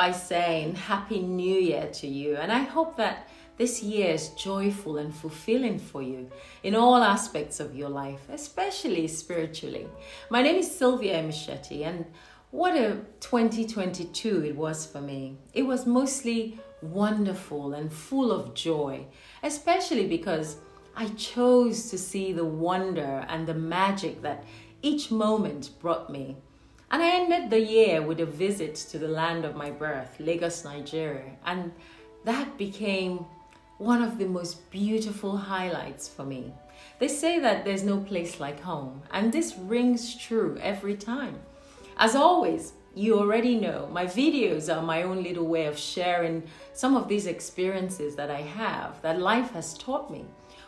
by saying Happy New Year to you, and I hope that this year is joyful and fulfilling for you in all aspects of your life, especially spiritually. My name is Sylvia Emichetti, and what a 2022 it was for me. It was mostly wonderful and full of joy, especially because I chose to see the wonder and the magic that each moment brought me. And I ended the year with a visit to the land of my birth, Lagos, Nigeria, and that became one of the most beautiful highlights for me. They say that there's no place like home, and this rings true every time. As always, you already know, my videos are my own little way of sharing some of these experiences that I have, that life has taught me,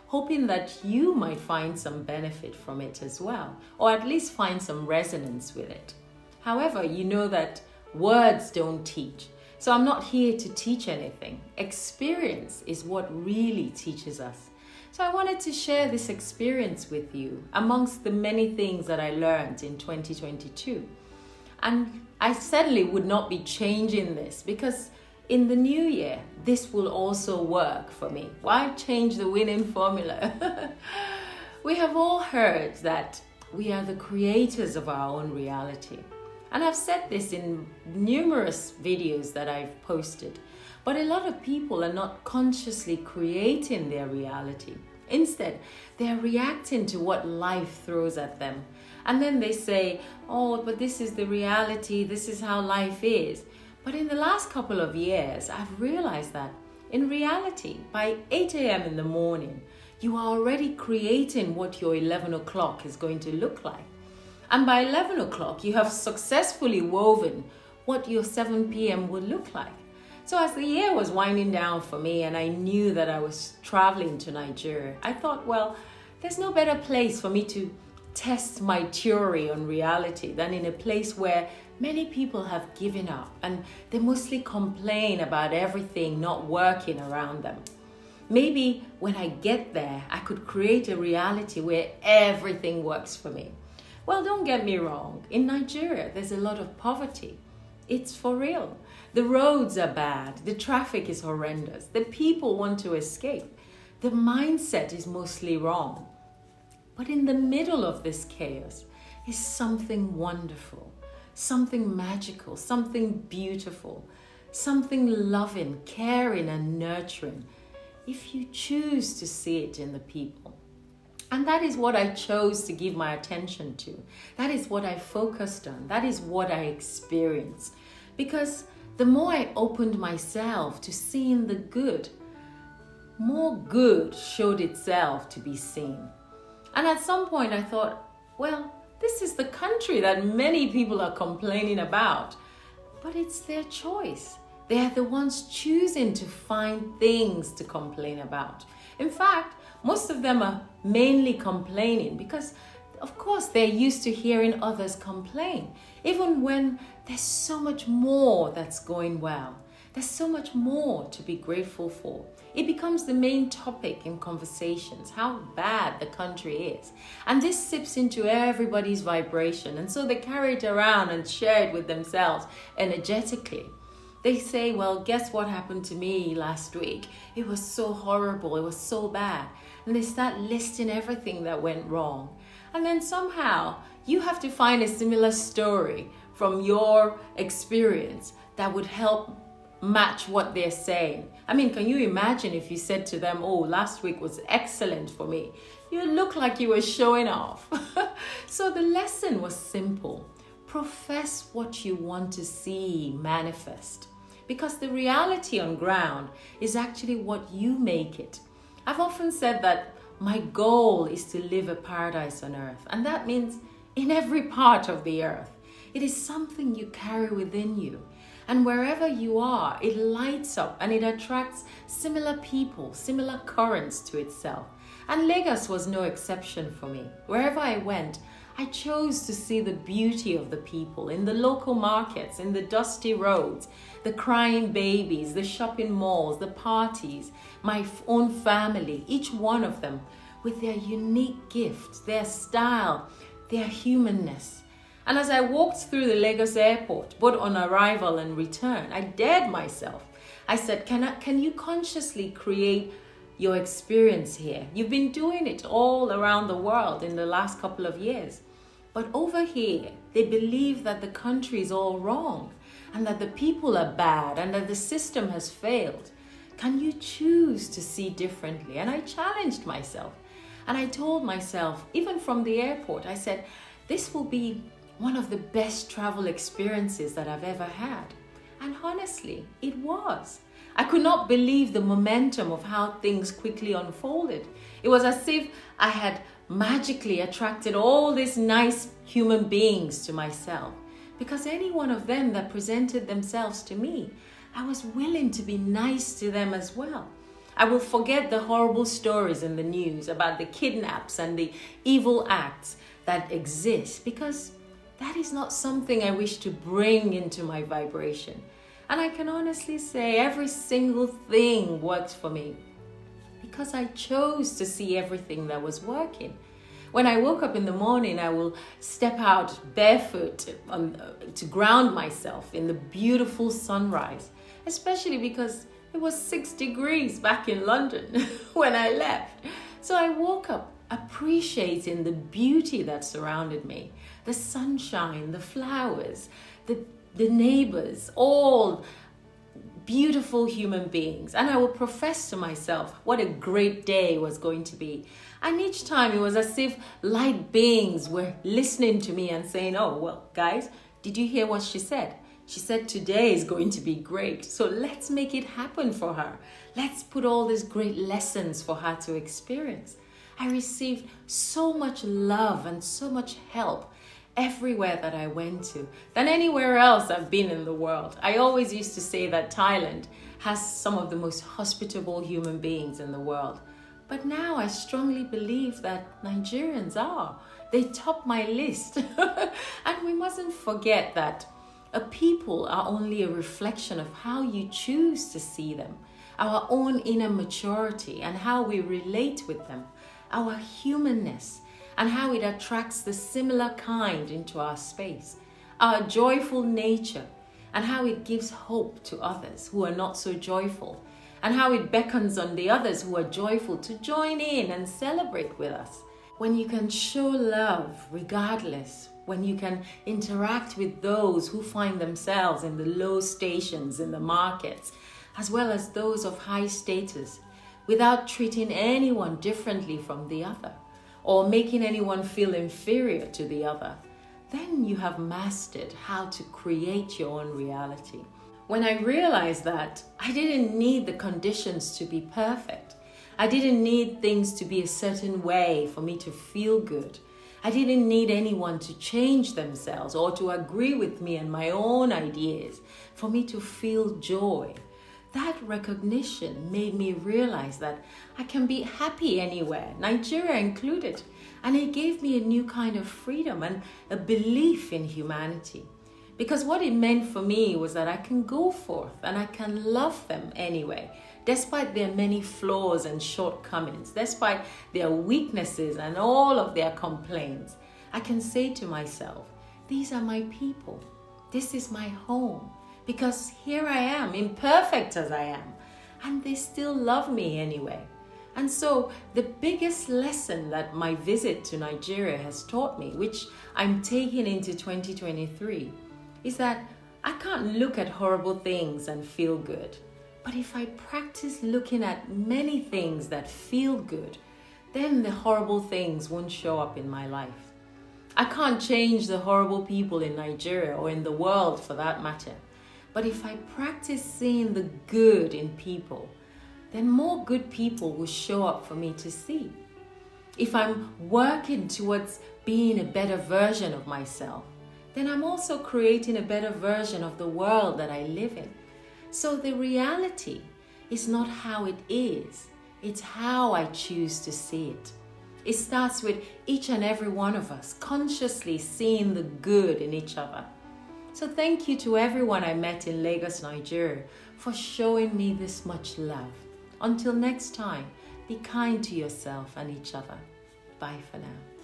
hoping that you might find some benefit from it as well, or at least find some resonance with it. However, you know that words don't teach, so I'm not here to teach anything. Experience is what really teaches us. So I wanted to share this experience with you amongst the many things that I learned in 2022. And I certainly would not be changing this because in the new year, this will also work for me. Why change the winning formula? We have all heard that we are the creators of our own reality. And I've said this in numerous videos that I've posted. But a lot of people are not consciously creating their reality. Instead, they're reacting to what life throws at them. And then they say, oh, but this is the reality, this is how life is. But in the last couple of years, I've realized that in reality, by 8 a.m. in the morning, you are already creating what your 11 o'clock is going to look like. And by 11 o'clock, you have successfully woven what your 7 p.m. would look like. So as the year was winding down for me and I knew that I was traveling to Nigeria, I thought, well, there's no better place for me to test my theory on reality than in a place where many people have given up and they mostly complain about everything not working around them. Maybe when I get there, I could create a reality where everything works for me. Well, don't get me wrong. In Nigeria, there's a lot of poverty. It's for real. The roads are bad. The traffic is horrendous. The people want to escape. The mindset is mostly wrong. But in the middle of this chaos is something wonderful, something magical, something beautiful, something loving, caring, and nurturing, if you choose to see it in the people. And that is what I chose to give my attention to. That is what I focused on. That is what I experienced. Because the more I opened myself to seeing the good, more good showed itself to be seen. And at some point I thought, well, this is the country that many people are complaining about. But it's their choice. They are the ones choosing to find things to complain about. In fact, most of them are mainly complaining because, of course, they're used to hearing others complain, even when there's so much more that's going well. There's so much more to be grateful for. It becomes the main topic in conversations, how bad the country is. And this sips into everybody's vibration, and so they carry it around and share it with themselves energetically. They say, well, guess what happened to me last week? It was so horrible, it was so bad. And they start listing everything that went wrong. And then somehow you have to find a similar story from your experience that would help match what they're saying. I mean, can you imagine if you said to them, oh, last week was excellent for me? You look like you were showing off. So the lesson was simple. Profess what you want to see manifest. Because the reality on ground is actually what you make it. I've often said that my goal is to live a paradise on earth. And that means in every part of the earth. It is something you carry within you. And wherever you are, it lights up and it attracts similar people, similar currents to itself. And Lagos was no exception for me. Wherever I went, I chose to see the beauty of the people in the local markets, in the dusty roads, the crying babies, the shopping malls, the parties, my own family, each one of them with their unique gifts, their style, their humanness. And as I walked through the Lagos airport, both on arrival and return, I dared myself. I said, can you consciously create your experience here? You've been doing it all around the world in the last couple of years. But over here, they believe that the country is all wrong and that the people are bad and that the system has failed. Can you choose to see differently? And I challenged myself. And I told myself, even from the airport, I said, this will be one of the best travel experiences that I've ever had. And honestly, it was. I could not believe the momentum of how things quickly unfolded. It was as if I had magically attracted all these nice human beings to myself. Because any one of them that presented themselves to me, I was willing to be nice to them as well. I will forget the horrible stories in the news about the kidnaps and the evil acts that exist, because that is not something I wish to bring into my vibration. And I can honestly say every single thing worked for me because I chose to see everything that was working. When I woke up in the morning, I will step out barefoot to ground myself in the beautiful sunrise, especially because it was 6 degrees back in London when I left. So I woke up appreciating the beauty that surrounded me, the sunshine, the flowers, the neighbors, all beautiful human beings. And I would profess to myself what a great day was going to be. And each time it was as if light beings were listening to me and saying, oh, well, guys, did you hear what she said? She said today is going to be great. So let's make it happen for her. Let's put all these great lessons for her to experience. I received so much love and so much help everywhere that I went to than anywhere else I've been in the world. I always used to say that Thailand has some of the most hospitable human beings in the world. But now I strongly believe that Nigerians are. They top my list. And we mustn't forget that a people are only a reflection of how you choose to see them, our own inner maturity and how we relate with them, our humanness, and how it attracts the similar kind into our space, our joyful nature, and how it gives hope to others who are not so joyful, and how it beckons on the others who are joyful to join in and celebrate with us. When you can show love regardless, when you can interact with those who find themselves in the low stations in the markets, as well as those of high status, without treating anyone differently from the other, or making anyone feel inferior to the other, then you have mastered how to create your own reality. When I realized that, I didn't need the conditions to be perfect. I didn't need things to be a certain way for me to feel good. I didn't need anyone to change themselves or to agree with me and my own ideas for me to feel joy. That recognition made me realize that I can be happy anywhere, Nigeria included. And it gave me a new kind of freedom and a belief in humanity. Because what it meant for me was that I can go forth and I can love them anyway, despite their many flaws and shortcomings, despite their weaknesses and all of their complaints. I can say to myself, these are my people. This is my home. Because here I am, imperfect as I am, and they still love me anyway. And so the biggest lesson that my visit to Nigeria has taught me, which I'm taking into 2023, is that I can't look at horrible things and feel good. But if I practice looking at many things that feel good, then the horrible things won't show up in my life. I can't change the horrible people in Nigeria or in the world for that matter. But if I practice seeing the good in people, then more good people will show up for me to see. If I'm working towards being a better version of myself, then I'm also creating a better version of the world that I live in. So the reality is not how it is, it's how I choose to see it. It starts with each and every one of us consciously seeing the good in each other. So thank you to everyone I met in Lagos, Nigeria, for showing me this much love. Until next time, be kind to yourself and each other. Bye for now.